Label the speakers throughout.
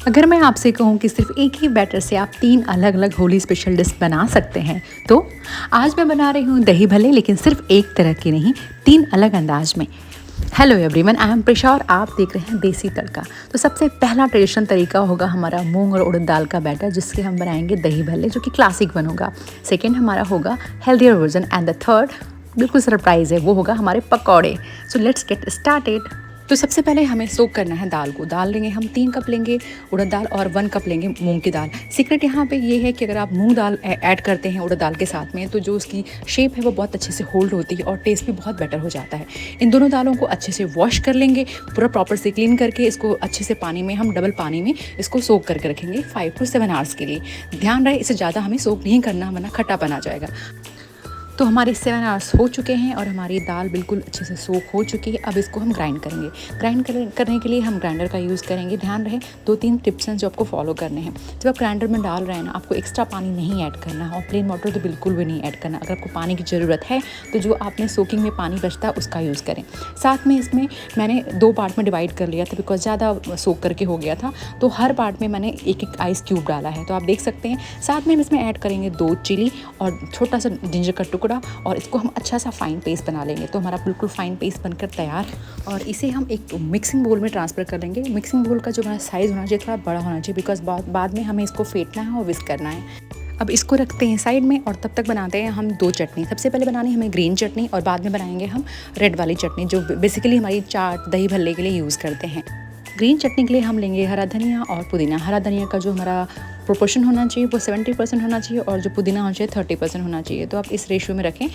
Speaker 1: अगर मैं आपसे कहूँ कि सिर्फ एक ही बैटर से आप 3 अलग-अलग होली स्पेशल डिश बना सकते हैं, तो आज मैं बना रही हूँ दही भल्ले, लेकिन सिर्फ एक तरह के नहीं, 3 अलग अंदाज में। Hello everyone, I am Prisha और आप देख रहे हैं देसी तड़का। तो सबसे पहला ट्रेडिशनल तरीका होगा हमारा मूंग और उड़द दाल का बैटर, जिससे हम बनाएंगे दही भल्ले, जो कि क्लासिक वन होगा। सेकेंड हमारा होगा healthier version and the third बिल्कुल सरप्राइज है, वो होगा हमारे पकौड़े। So let's get started. तो सबसे पहले हमें सोक करना है दाल को। दाल लेंगे हम 3 कप लेंगे उड़द दाल और 1 कप लेंगे मूंग की दाल। सीक्रेट यहाँ पे ये है कि अगर आप मूंग दाल ऐड करते हैं उड़द दाल के साथ में, तो जो उसकी शेप है वो बहुत अच्छे से होल्ड होती है और टेस्ट भी बहुत बेटर हो जाता है। इन दोनों दालों को अच्छे से वॉश कर लेंगे, पूरा प्रॉपर से क्लीन करके इसको अच्छे से पानी में, हम डबल पानी में इसको सोक करके रखेंगे 5 to 7 आवर्स के लिए। ध्यान रहे इससे ज़्यादा हमें सोक नहीं करना, वरना खट्टापन आ जाएगा। तो हमारे 7 आवर्स हो चुके हैं और हमारी दाल बिल्कुल अच्छे से सोक हो चुकी है। अब इसको हम ग्राइंड करेंगे। करने के लिए हम ग्राइंडर का यूज़ करेंगे। ध्यान रहे 2-3 टिप्स हैं जो आपको फॉलो करने हैं। जब आप ग्राइंडर में डाल रहे हैं ना, आपको एक्स्ट्रा पानी नहीं ऐड करना और प्लेन वाटर तो बिल्कुल भी नहीं ऐड करना। अगर आपको पानी की ज़रूरत है तो जो आपने सोकिंग में पानी बचता है उसका यूज़ करें। साथ में इसमें मैंने 2 पार्ट में डिवाइड कर लिया था, बिकॉज ज़्यादा सोक करके हो गया था। तो हर पार्ट में मैंने एक आइस क्यूब डाला है, तो आप देख सकते हैं। साथ में हम इसमें ऐड करेंगे 2 चिली और छोटा सा जिंजर का टुकड़ा, और इसको हम अच्छा सा फाइन पेस्ट बना लेंगे। तो हमारा बिल्कुल फाइन पेस्ट बनकर तैयार, और इसे हम एक मिक्सिंग बोल में ट्रांसफ़र कर लेंगे। मिक्सिंग बोल का जो हमारा साइज़ होना चाहिए थोड़ा बड़ा होना चाहिए, बिकॉज बाद में हमें इसको फेंटना है और विस्क करना है। अब इसको रखते हैं साइड में और तब तक बनाते हैं हम 2 चटनी। सबसे पहले बनानी हमें ग्रीन चटनी और बाद में बनाएंगे हम रेड वाली चटनी, जो बेसिकली हमारी चाट दही भल्ले के लिए यूज़ करते हैं। ग्रीन चटनी के लिए हम लेंगे हरा धनिया और पुदीना। हरा धनिया का जो हमारा प्रोपोर्शन होना चाहिए वो 70% होना चाहिए और जो पुदीना होना चाहिए 30% होना चाहिए। तो आप इस रेशियो में रखें।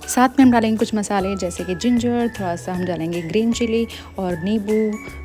Speaker 1: साथ में हम डालेंगे कुछ मसाले, जैसे कि जिंजर, थोड़ा सा हम डालेंगे ग्रीन चिली और नींबू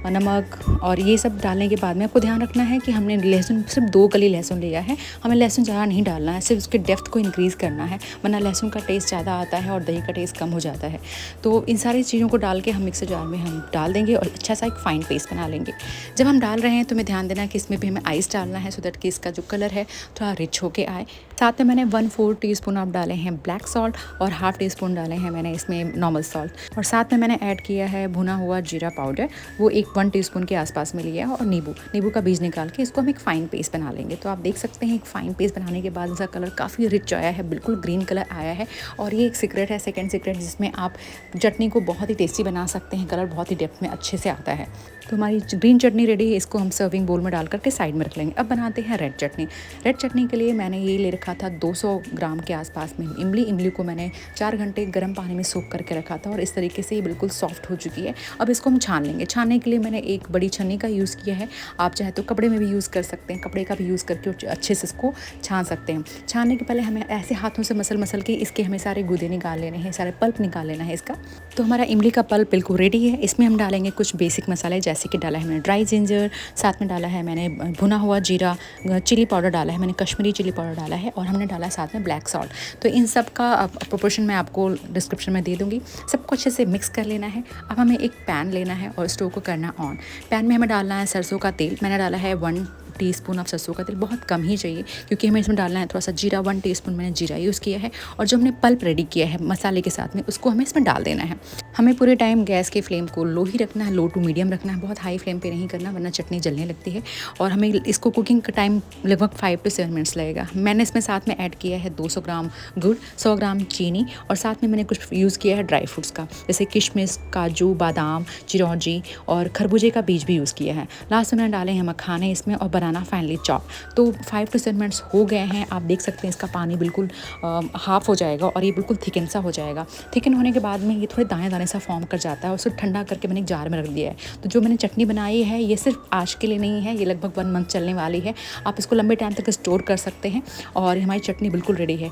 Speaker 1: और नमक, और ये सब डालने के बाद में आपको ध्यान रखना है कि हमने लहसुन सिर्फ 2 कली लहसुन लिया है। हमें लहसुन ज़्यादा नहीं डालना है, सिर्फ उसके डेप्थ को इंक्रीज़ करना है, वरना लहसुन का टेस्ट ज़्यादा आता है और दही का टेस्ट कम हो जाता है। तो इन सारी चीज़ों को डाल के हम मिक्सर जार में हम डाल देंगे और अच्छा सा एक फ़ाइन पेस्ट बना लेंगे। जब हम डाल रहे हैं तो हमें ध्यान देना कि इसमें भी हमें आइस डालना है, सो दैट कि इसका जो कलर है थोड़ा रिच होके आए। साथ में मैंने 1/4 टीस्पून आप डाले हैं ब्लैक सॉल्ट और ½ टीस्पून डाले हैं मैंने इसमें नॉर्मल सॉल्ट, और साथ में मैंने ऐड किया है भुना हुआ जीरा पाउडर, वो 1 टीस्पून के आसपास में लिया है, और नींबू का बीज निकाल के इसको हम एक फ़ाइन पेस्ट बना लेंगे। तो आप देख सकते हैं एक फ़ाइन पेस्ट बनाने के बाद इसका कलर काफ़ी रिच आया है, बिल्कुल ग्रीन कलर आया है। और ये एक सीक्रेट है, सेकेंड सीक्रेट, जिसमें आप चटनी को बहुत ही टेस्टी बना सकते हैं। कलर बहुत ही डेप्थ में अच्छे से आता है। तो हमारी ग्रीन चटनी रेडी है, इसको हम सर्विंग बोल में डाल करके साइड में रख लेंगे। अब बनाते हैं रेड चटनी। रेड चटनी के लिए मैंने ये ले रखा था 200 ग्राम के आसपास में इमली को मैंने 4 घंटे गर्म पानी में सोख करके रखा था, और इस तरीके से ये बिल्कुल सॉफ्ट हो चुकी है। अब इसको हम छान लेंगे। छानने के लिए मैंने एक बड़ी छन्नी का यूज़ किया है। आप चाहे तो कपड़े में भी यूज़ कर सकते हैं, कपड़े का भी यूज़ करके अच्छे से इसको छान सकते हैं। छानने के पहले हमें ऐसे हाथों से मसल के इसके हमें सारे गूदे निकाल लेने हैं, सारे पल्प निकाल लेना है इसका। तो हमारा इमली का पल्प बिल्कुल रेडी है। इसमें हम डालेंगे कुछ बेसिक मसाले, जैसे कि डाला है मैंने ड्राई जिंजर, साथ में डाला है मैंने भुना हुआ जीरा, चिली पाउडर डाला है मैंने, कश्मीरी चिली पाउडर डाला है, और हमने डाला है साथ में ब्लैक सॉल्ट। तो इन सब का प्रोपोर्शन मैं आपको डिस्क्रिप्शन में दे दूँगी। सबको अच्छे से मिक्स कर लेना है। अब हमें एक पैन लेना है और स्टोव को करना ऑन। पैन में हमें डालना है सरसों का तेल। मैंने डाला है 1 टीस्पून ऑफ सरसों का तेल, बहुत कम ही चाहिए क्योंकि हमें इसमें डालना है थोड़ा सा जीरा। 1 टीस्पून मैंने जीरा यूज़ किया है, और जो हमने पल्प रेडी किया है मसाले के साथ में, उसको हमें इसमें डाल देना है। हमें पूरे टाइम गैस के फ्लेम को लो ही रखना है, लो टू मीडियम रखना है, बहुत हाई फ्लेम पे नहीं करना, वरना चटनी जलने लगती है। और हमें इसको कुकिंग का टाइम लगभग 5 to 7 मिनट्स लगेगा। मैंने इसमें साथ में ऐड किया है 200 ग्राम गुड़, 100 ग्राम चीनी, और साथ में मैंने कुछ यूज़ किया है ड्राई फ्रूट्स का, जैसे किशमिश, काजू, बादाम, चिरौंजी और खरबूजे का बीज भी यूज़ किया है। लास्ट में मैंने डाले हैं मखाने इसमें, और बनाना फाइनली चॉप। तो 5 to 7 मिनट्स हो गए हैं। आप देख सकते हैं इसका पानी बिल्कुल हाफ़ हो जाएगा और ये बिल्कुल थिकन सा हो जाएगा। थिकन होने के बाद में ये थोड़े दाने दाने सा फॉर्म कर जाता है, और उसको ठंडा करके मैंने एक जार में रख दिया है। तो जो मैंने चटनी बनाई है ये सिर्फ आज के लिए नहीं है, ये लगभग 1 मंथ चलने वाली है। आप इसको लंबे टाइम तक स्टोर कर सकते हैं, और हमारी चटनी बिल्कुल रेडी है।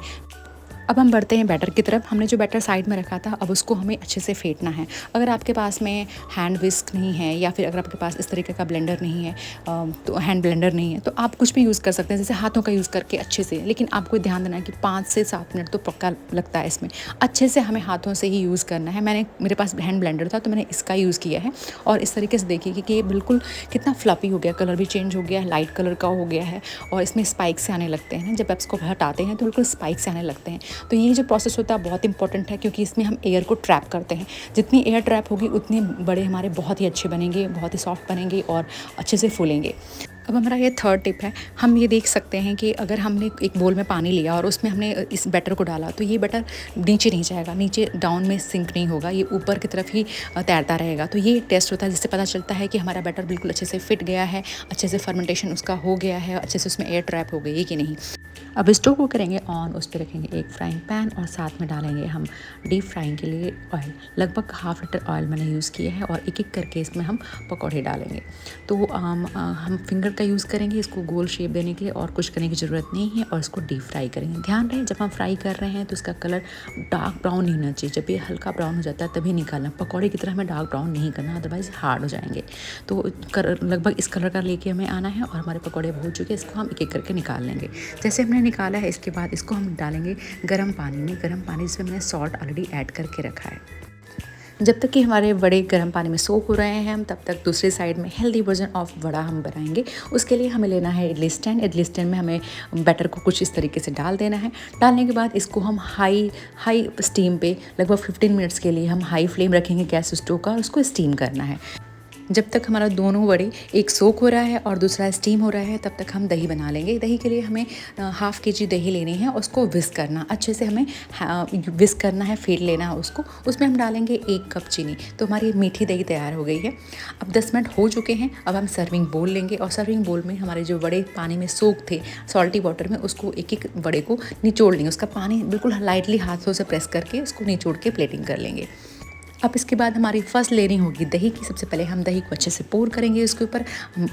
Speaker 1: अब हम बढ़ते हैं बैटर की तरफ। हमने जो बैटर साइड में रखा था, अब उसको हमें अच्छे से फेंटना है। अगर आपके पास में हैंड विस्क नहीं है, या फिर अगर आपके पास इस तरीके का ब्लेंडर नहीं है, तो हैंड ब्लेंडर नहीं है, तो आप कुछ भी यूज़ कर सकते हैं, जैसे हाथों का यूज़ करके अच्छे से। लेकिन आपको ध्यान देना है कि 5 से 7 मिनट तो पक्का लगता है इसमें। अच्छे से हमें हाथों से ही यूज़ करना है। मेरे पास हैंड ब्लेंडर था तो मैंने इसका यूज़ किया है, और इस तरीके से देखिए कि ये बिल्कुल कितना फ्लफी हो गया, कलर भी चेंज हो गया है, लाइट कलर का हो गया है, और इसमें स्पाइक्स आने लगते हैं। जब आप इसको हटाते हैं तो बिल्कुल स्पाइक्स आने लगते हैं। तो ये जो प्रोसेस होता है बहुत इंपॉर्टेंट है, क्योंकि इसमें हम एयर को ट्रैप करते हैं। जितनी एयर ट्रैप होगी उतने बड़े हमारे बहुत ही अच्छे बनेंगे, बहुत ही सॉफ्ट बनेंगे और अच्छे से फूलेंगे। अब हमारा ये थर्ड टिप है। हम ये देख सकते हैं कि अगर हमने एक बोल में पानी लिया और उसमें हमने इस बैटर को डाला, तो ये बैटर नीचे नहीं जाएगा, नीचे डाउन में सिंक नहीं होगा, ये ऊपर की तरफ ही तैरता रहेगा। तो ये टेस्ट होता है जिससे पता चलता है कि हमारा बैटर बिल्कुल अच्छे से फिट गया है, अच्छे से फर्मेंटेशन उसका हो गया है, अच्छे से उसमें एयर ट्रैप हो गई है कि नहीं। अब स्टोव को करेंगे ऑन, उस पर रखेंगे एक फ्राइंग पैन और साथ में डालेंगे हम डीप फ्राइंग के लिए ऑयल। लगभग ½ लीटर ऑयल मैंने यूज़ किया है और एक एक करके इसमें हम पकौड़े डालेंगे। तो हम फिंगर का यूज़ करेंगे इसको गोल शेप देने के लिए, और कुछ करने की ज़रूरत नहीं है, और इसको डीप फ्राई करेंगे। ध्यान रहे जब हम फ्राई कर रहे हैं तो इसका कलर डार्क ब्राउन नहीं होना चाहिए। जब ये हल्का ब्राउन हो जाता है तभी निकालना, पकौड़े की तरह हमें डार्क ब्राउन नहीं करना, अदरवाइज़ हार्ड हो जाएंगे। तो लगभग इस कलर का लेके हमें आना है, और हमारे पकौड़े हो चुके हैं, इसको हम एक एक करके निकाल लेंगे। जैसे हमने निकाला है, इसके बाद इसको हम डालेंगे गर्म पानी में। गर्म पानी जिसमें मैंने सॉल्ट ऑलरेडी ऐड करके रखा है। जब तक कि हमारे वड़े गर्म पानी में सोख हो रहे हैं, हम तब तक दूसरी साइड में हेल्दी वर्जन ऑफ वड़ा हम बनाएंगे। उसके लिए हमें लेना है इडली स्टैंड। इडली स्टैंड में हमें बैटर को कुछ इस तरीके से डाल देना है। डालने के बाद इसको हम हाई स्टीम पे लगभग 15 मिनट्स के लिए हम हाई फ्लेम रखेंगे गैस स्टोव का, और उसको स्टीम करना है। जब तक हमारा दोनों वड़े, एक सोक हो रहा है और दूसरा स्टीम हो रहा है, तब तक हम दही बना लेंगे। दही के लिए हमें ½ kg दही लेनी है, उसको विस्क करना, अच्छे से हमें विस्क करना है, फेंट लेना है उसको। उसमें हम डालेंगे 1 कप चीनी। तो हमारी मीठी दही तैयार हो गई है। अब 10 मिनट हो चुके हैं। अब हम सर्विंग बोल लेंगे, और सर्विंग बोल में हमारे जो वड़े पानी में सोक थे सॉल्टी वाटर में, उसको एक एक वड़े को निचोड़ लेंगे। उसका पानी बिल्कुल लाइटली हाथों से प्रेस करके उसको निचोड़ के प्लेटिंग कर लेंगे। अब इसके बाद हमारी फर्स्ट लेयरिंग होगी दही की। सबसे पहले हम दही को अच्छे से पोर करेंगे, उसके ऊपर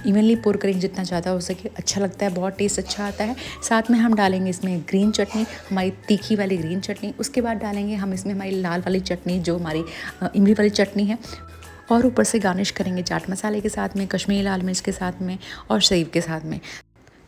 Speaker 1: इवनली पोर करेंगे जितना ज़्यादा हो सके। अच्छा लगता है, बहुत टेस्ट अच्छा आता है। साथ में हम डालेंगे इसमें ग्रीन चटनी, हमारी तीखी वाली ग्रीन चटनी। उसके बाद डालेंगे हम इसमें हमारी लाल वाली चटनी, जो हमारी इमली वाली चटनी है, और ऊपर से गार्निश करेंगे चाट मसाले के साथ में, कश्मीरी लाल मिर्च के साथ में, और सेव के साथ में।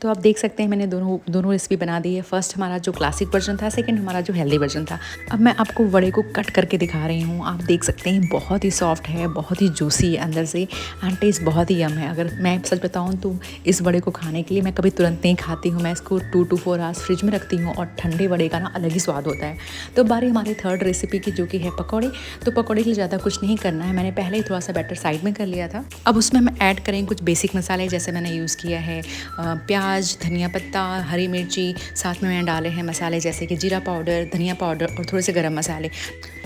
Speaker 1: तो आप देख सकते हैं मैंने दोनों रेसिपी बना दी है। फर्स्ट हमारा जो क्लासिक वर्जन था, सेकंड हमारा जो हेल्दी वर्जन था। अब मैं आपको वड़े को कट करके दिखा रही हूँ। आप देख सकते हैं बहुत ही सॉफ्ट है, बहुत ही जूसी है अंदर से, एंड टेस्ट बहुत ही यम है। अगर मैं सच बताऊँ तो इस वड़े को खाने के लिए मैं कभी तुरंत नहीं खाती हूँ, मैं इसको 2 to 4 आवर्स फ्रिज में रखती हूँ, और ठंडे वड़े का ना अलग ही स्वाद होता है। तो बारी हमारी थर्ड रेसिपी की, जो कि है पकौड़े। तो पकौड़े के लिए ज़्यादा कुछ नहीं करना है, मैंने पहले ही थोड़ा सा बैटर साइड में कर लिया था। अब उसमें हम ऐड करेंगे कुछ बेसिक मसाले, जैसे मैंने यूज़ किया है प्याज, धनिया पत्ता, हरी मिर्ची। साथ में मैंने डाले हैं मसाले जैसे कि जीरा पाउडर, धनिया पाउडर, और थोड़े से गरम मसाले,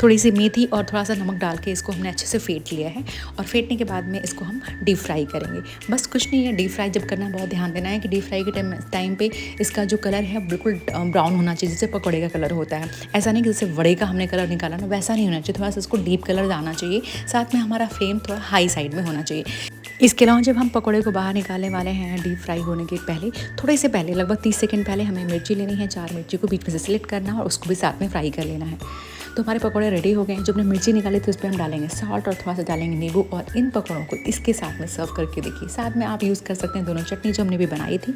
Speaker 1: थोड़ी सी मेथी और थोड़ा सा नमक डाल के इसको हमने अच्छे से फेंट लिया है। और फेंटने के बाद में इसको हम डीप फ्राई करेंगे। बस कुछ नहीं है, डीप फ्राई जब करना बहुत ध्यान देना है कि डीप फ्राई के टाइम पे इसका जो कलर है बिल्कुल ब्राउन होना चाहिए, जैसे पकौड़े का कलर होता है। ऐसा नहीं कि जैसे वड़े का हमने कलर निकाला ना, वैसा नहीं होना चाहिए, थोड़ा सा इसको डीप कलर आना चाहिए। साथ में हमारा फ्लेम थोड़ा हाई साइड में होना चाहिए। इसके अलावा जब हम पकौड़े को बाहर निकालने वाले हैं डीप फ्राई होने के पहले, थोड़े से पहले लगभग 30 सेकंड पहले हमें मिर्ची लेनी है। 4 मिर्ची को बीच में से सिलेक्ट करना है और उसको भी साथ में फ्राई कर लेना है। तो हमारे पकौड़े रेडी हो गए हैं। जो हमने मिर्ची निकाली थी उस पर हम डालेंगे सॉल्ट और थोड़ा सा डालेंगे नींबू, और इन पकौड़ों को इसके साथ में सर्व करके देखिए। साथ में आप यूज़ कर सकते हैं दोनों चटनी जो हमने भी बनाई थी।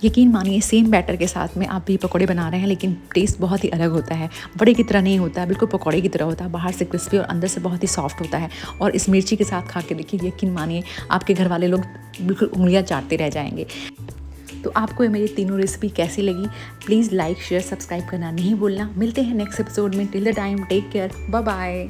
Speaker 1: यकीन मानिए सेम बैटर के साथ में आप भी पकौड़े बना रहे हैं, लेकिन टेस्ट बहुत ही अलग होता है। बड़े की तरह नहीं होता, बिल्कुल पकौड़े की तरह होता है, बाहर से क्रिस्पी और अंदर से बहुत ही सॉफ्ट होता है। और इस मिर्ची के साथ खा के देखिए, यकीन मानिए आपके घर वाले लोग बिल्कुल उंगलियां चाटते रह जाएंगे। तो आपको ये मेरी तीनों रेसिपी कैसी लगी, प्लीज़ लाइक शेयर सब्सक्राइब करना नहीं भूलना। मिलते हैं नेक्स्ट एपिसोड में। Till the time take care, bye bye.